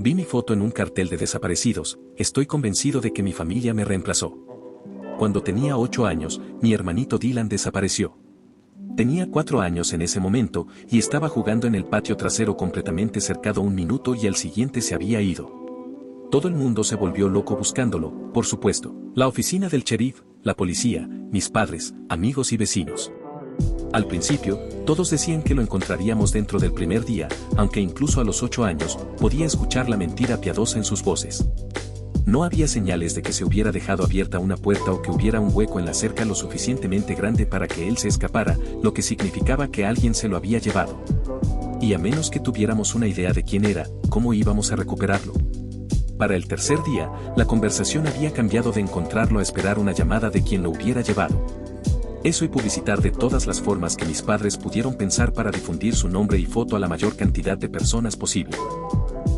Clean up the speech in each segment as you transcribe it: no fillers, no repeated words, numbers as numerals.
Vi mi foto en un cartel de desaparecidos, estoy convencido de que mi familia me reemplazó. Cuando tenía 8 años, mi hermanito Dylan desapareció. Tenía 4 años en ese momento, y estaba jugando en el patio trasero completamente cercado 1 minuto y al siguiente se había ido. Todo el mundo se volvió loco buscándolo, por supuesto. La oficina del sheriff, la policía, mis padres, amigos y vecinos. Al principio, todos decían que lo encontraríamos dentro del primer día, aunque incluso a los 8 años, podía escuchar la mentira piadosa en sus voces. No había señales de que se hubiera dejado abierta una puerta o que hubiera un hueco en la cerca lo suficientemente grande para que él se escapara, lo que significaba que alguien se lo había llevado. Y a menos que tuviéramos una idea de quién era, ¿cómo íbamos a recuperarlo? Para el tercer día, la conversación había cambiado de encontrarlo a esperar una llamada de quien lo hubiera llevado. Eso y publicitar de todas las formas que mis padres pudieron pensar para difundir su nombre y foto a la mayor cantidad de personas posible.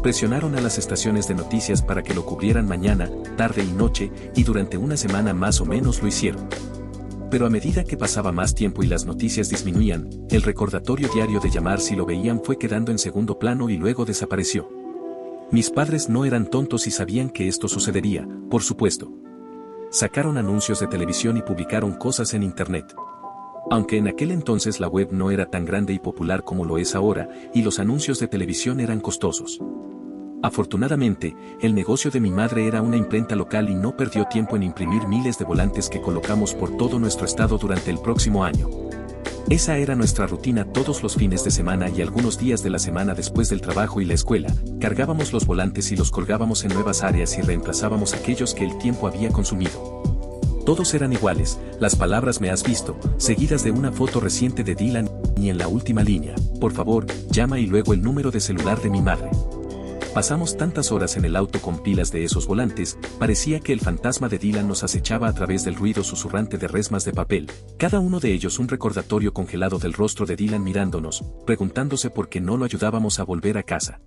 Presionaron a las estaciones de noticias para que lo cubrieran mañana, tarde y noche, y durante una semana más o menos lo hicieron. Pero a medida que pasaba más tiempo y las noticias disminuían, el recordatorio diario de llamar si lo veían fue quedando en segundo plano y luego desapareció. Mis padres no eran tontos y sabían que esto sucedería, por supuesto. Sacaron anuncios de televisión y publicaron cosas en internet. Aunque en aquel entonces la web no era tan grande y popular como lo es ahora, y los anuncios de televisión eran costosos. Afortunadamente, el negocio de mi madre era una imprenta local y no perdió tiempo en imprimir miles de volantes que colocamos por todo nuestro estado durante el próximo año. Esa era nuestra rutina todos los fines de semana y algunos días de la semana después del trabajo y la escuela, cargábamos los volantes y los colgábamos en nuevas áreas y reemplazábamos aquellos que el tiempo había consumido. Todos eran iguales, las palabras "me has visto", seguidas de una foto reciente de Dylan, y en la última línea, "por favor, llama", y luego el número de celular de mi madre. Pasamos tantas horas en el auto con pilas de esos volantes, parecía que el fantasma de Dylan nos acechaba a través del ruido susurrante de resmas de papel, cada uno de ellos un recordatorio congelado del rostro de Dylan mirándonos, preguntándose por qué no lo ayudábamos a volver a casa.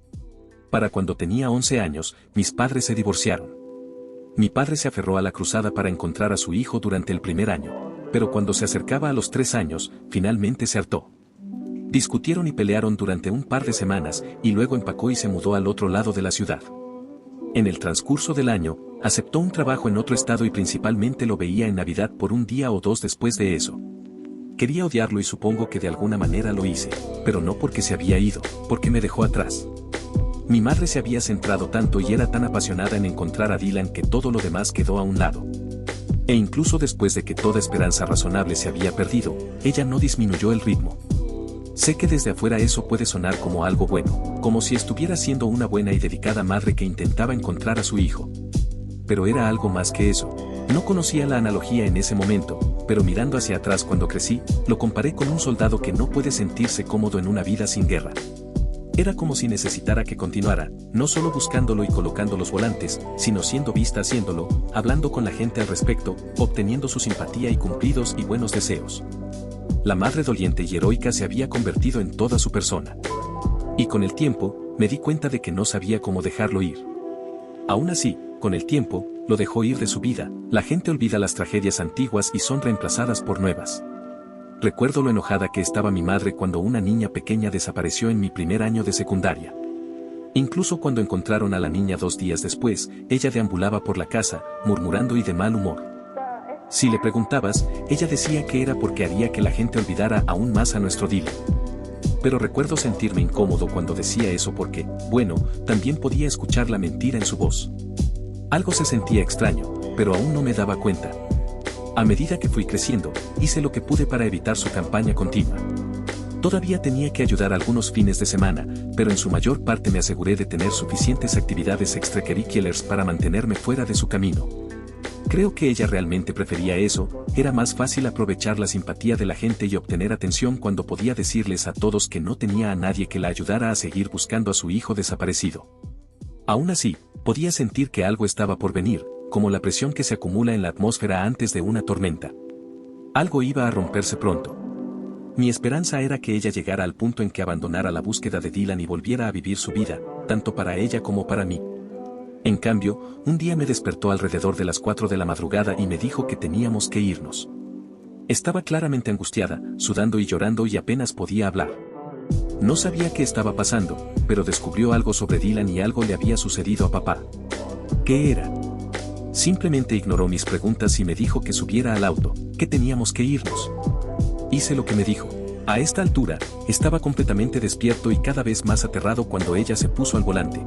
Para cuando tenía 11 años, mis padres se divorciaron. Mi padre se aferró a la cruzada para encontrar a su hijo durante el primer año, pero cuando se acercaba a los 3 años, finalmente se hartó. Discutieron y pelearon durante un par de semanas, y luego empacó y se mudó al otro lado de la ciudad. En el transcurso del año, aceptó un trabajo en otro estado y principalmente lo veía en Navidad por un día o dos después de eso. Quería odiarlo y supongo que de alguna manera lo hice, pero no porque se había ido, porque me dejó atrás. Mi madre se había centrado tanto y era tan apasionada en encontrar a Dylan que todo lo demás quedó a un lado. E incluso después de que toda esperanza razonable se había perdido, ella no disminuyó el ritmo. Sé que desde afuera eso puede sonar como algo bueno, como si estuviera siendo una buena y dedicada madre que intentaba encontrar a su hijo. Pero era algo más que eso. No conocía la analogía en ese momento, pero mirando hacia atrás cuando crecí, lo comparé con un soldado que no puede sentirse cómodo en una vida sin guerra. Era como si necesitara que continuara, no solo buscándolo y colocando los volantes, sino siendo vista haciéndolo, hablando con la gente al respecto, obteniendo su simpatía y cumplidos y buenos deseos. La madre doliente y heroica se había convertido en toda su persona. Y con el tiempo, me di cuenta de que no sabía cómo dejarlo ir. Aún así, con el tiempo, lo dejó ir de su vida. La gente olvida las tragedias antiguas y son reemplazadas por nuevas. Recuerdo lo enojada que estaba mi madre cuando una niña pequeña desapareció en mi primer año de secundaria. Incluso cuando encontraron a la niña 2 días después, ella deambulaba por la casa, murmurando y de mal humor. Si le preguntabas, ella decía que era porque haría que la gente olvidara aún más a nuestro Dylan. Pero recuerdo sentirme incómodo cuando decía eso porque, bueno, también podía escuchar la mentira en su voz. Algo se sentía extraño, pero aún no me daba cuenta. A medida que fui creciendo, hice lo que pude para evitar su campaña continua. Todavía tenía que ayudar algunos fines de semana, pero en su mayor parte me aseguré de tener suficientes actividades extracurriculares para mantenerme fuera de su camino. Creo que ella realmente prefería eso, era más fácil aprovechar la simpatía de la gente y obtener atención cuando podía decirles a todos que no tenía a nadie que la ayudara a seguir buscando a su hijo desaparecido. Aún así, podía sentir que algo estaba por venir, como la presión que se acumula en la atmósfera antes de una tormenta. Algo iba a romperse pronto. Mi esperanza era que ella llegara al punto en que abandonara la búsqueda de Dylan y volviera a vivir su vida, tanto para ella como para mí. En cambio, un día me despertó alrededor de las 4 de la madrugada y me dijo que teníamos que irnos. Estaba claramente angustiada, sudando y llorando y apenas podía hablar. No sabía qué estaba pasando, pero descubrió algo sobre Dylan y algo le había sucedido a papá. ¿Qué era? Simplemente ignoró mis preguntas y me dijo que subiera al auto, que teníamos que irnos. Hice lo que me dijo. A esta altura, estaba completamente despierto y cada vez más aterrado cuando ella se puso al volante.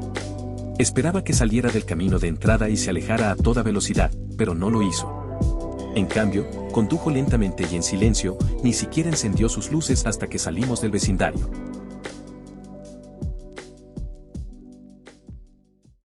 Esperaba que saliera del camino de entrada y se alejara a toda velocidad, pero no lo hizo. En cambio, condujo lentamente y en silencio, ni siquiera encendió sus luces hasta que salimos del vecindario.